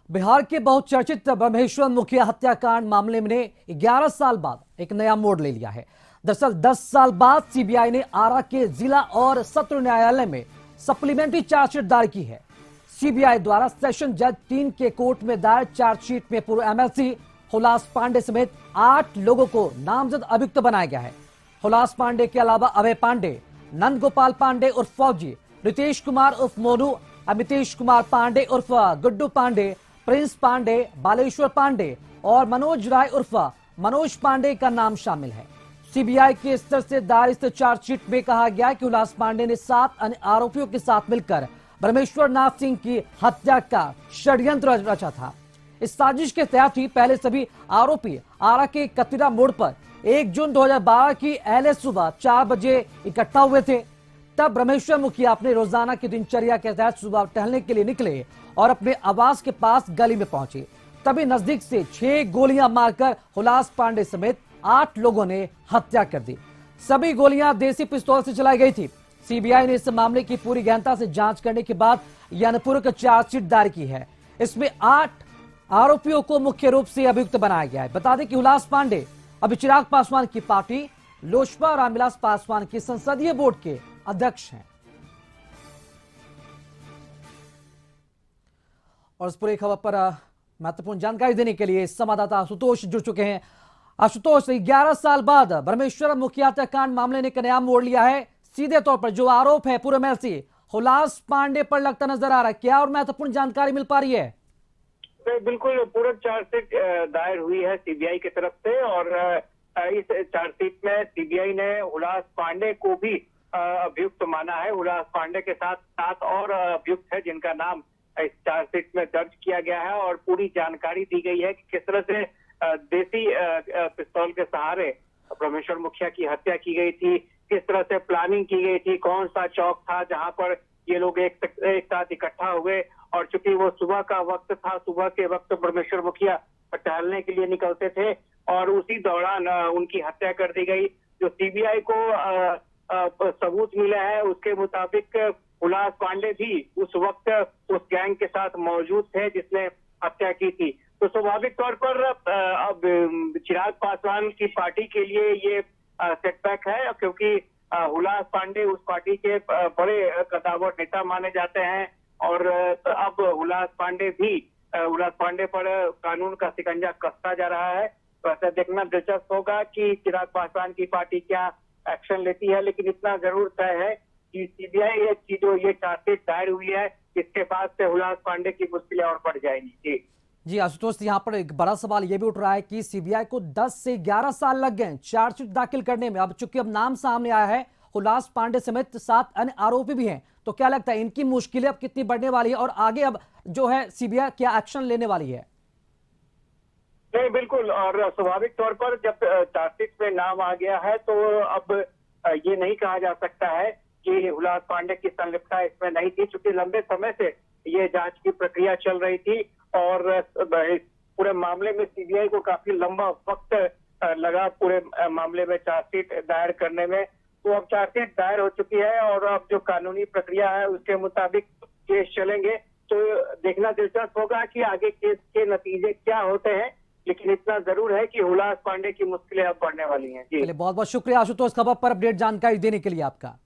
बिहार के बहुचर्चित ब्रह्मेश्वर मुखिया हत्याकांड मामले में 11 साल बाद एक नया मोड़ ले लिया है। दरअसल 10 साल बाद सीबीआई ने आरा के जिला और सत्र न्यायालय में सप्लीमेंट्री चार्जशीट दायर की है। सीबीआई द्वारा सेशन जज 3 के कोर्ट में दायर चार्जशीट में पूर्व एमएलसी हुलास पांडे समेत 8 लोगों को नामजद अभियुक्त बनाया गया है। हुलास पांडे के अलावा अभय पांडे, नंद गोपाल पांडे उर्फ फौजी, रितेश कुमार उर्फ मोनू, अमितेश कुमार पांडे उर्फ गुड्डू पांडे, प्रिंस पांडे, बालेश्वर पांडे और मनोज राय उर्फ मनोज पांडे का नाम शामिल है। सीबीआई के स्तर से दायर इस चार्जशीट में कहा गया है कि हुलास पांडे ने 7 अन्य आरोपियों के साथ मिलकर ब्रह्मेश्वर नाथ सिंह की हत्या का षड्यंत्र रचा था। इस साजिश के तहत ही पहले सभी आरोपी आरा के कतिरा मोड़ पर 1 जून 2012 की अहले सुबह 4 बजे इकट्ठा हुए थे। तब ब्रह्मेश्वर मुखिया अपने रोजाना की दिनचर्या के तहत सुबह टहलने के लिए निकले और अपने आवास के पास गली में पहुंचे। तभी नजदीक से 6 गोलियां मारकर हुलास पांडे समेत 8 लोगों ने हत्या कर दी। सभी गोलियां देसी पिस्तौल से चलाई गई थी। सीबीआई ने इस मामले की पूरी गहनता से जांच करने के बाद यह अनुपूरक चार्जशीट दायर की है। इसमें 8 आरोपियों को मुख्य रूप से अभियुक्त बनाया गया है। बता दें कि हुलास पांडे अभी चिराग पासवान की पार्टी लोजपा और रामविलास पासवान की संसदीय बोर्ड के अध्यक्ष हैं। और इस पूरी खबर पर महत्वपूर्ण जानकारी देने के लिए संवाददाता आशुतोष जुड़ चुके हैं। आशुतोष, 11 साल बाद ब्रह्मेश्वर मुखिया हत्याकांड मामले ने नया मोड़ लिया है। सीधे तौर पर जो आरोप है पूर्व एमएलसी हुलास पांडे पर लगता नजर आ रहा है, क्या और महत्वपूर्ण जानकारी मिल पा रही है? बिल्कुल पूरक चार्जशीट दायर हुई है सीबीआई की तरफ से और इस चार्जशीट में सीबीआई ने हुलास पांडे को भी अभियुक्त माना है। हुलास पांडे के साथ 7 और अभियुक्त है जिनका नाम इस चार्जशीट में दर्ज किया गया है और पूरी जानकारी दी गई है कि किस तरह से देसी पिस्तौल के सहारे ब्रह्मेश्वर मुखिया की हत्या की गई थी, किस तरह से प्लानिंग की गई थी, कौन सा चौक था जहां पर ये लोग एक साथ इकट्ठा हुए और चूंकि वो सुबह का वक्त था, सुबह के वक्त ब्रह्मेश्वर मुखिया टहलने के लिए निकलते थे और उसी दौरान उनकी हत्या कर दी गई। जो सीबीआई को सबूत मिला है उसके मुताबिक हुलास पांडे भी उस वक्त उस गैंग के साथ मौजूद थे जिसने हत्या की थी। तो स्वाभाविक तौर पर अब चिराग पासवान की पार्टी के लिए ये सेटबैक है क्योंकि हुलास पांडे उस पार्टी के बड़े कद्दावर नेता माने जाते हैं और अब हुलास पांडे पर कानून का शिकंजा कसता जा रहा है। तो ऐसा देखना दिलचस्प होगा कि चिराग पासवान की पार्टी क्या एक्शन लेती है, लेकिन इतना जरूर तय है कि सीबीआई की जो ये चार्जशीट दायर हुई है इसके बाद से हुलास पांडे की मुश्किलें और बढ़ जाएंगी। जी आशुतोष, यहाँ पर एक बड़ा सवाल यह भी उठ रहा है कि सीबीआई को 10 से 11 साल लग गए चार्जशीट दाखिल करने में। अब चूंकि अब नाम सामने आया है, हुलास पांडे समेत 7 अन्य आरोपी भी हैं, तो क्या लगता है इनकी मुश्किलें अब कितनी बढ़ने वाली है और आगे अब जो है सीबीआई क्या एक्शन लेने वाली है? नहीं, बिल्कुल, और स्वाभाविक तौर पर जब चार्जशीट में नाम आ गया है तो अब ये नहीं कहा जा सकता है कि हुलास पांडे की संलिप्तता इसमें नहीं थी, चूंकि लंबे समय से ये जांच की प्रक्रिया चल रही थी और पूरे मामले में सीबीआई को काफी लंबा वक्त लगा पूरे मामले में चार्जशीट दायर करने में। तो अब चार्जशीट दायर हो चुकी है और अब जो कानूनी प्रक्रिया है उसके मुताबिक केस चलेंगे। तो देखना दिलचस्प होगा कि आगे केस के नतीजे क्या होते हैं, लेकिन इतना जरूर है कि हुलास पांडे की मुश्किलें अब बढ़ने वाली हैं। जी, बहुत बहुत शुक्रिया आशुतोष, खबर पर अपडेट जानकारी देने के लिए आपका।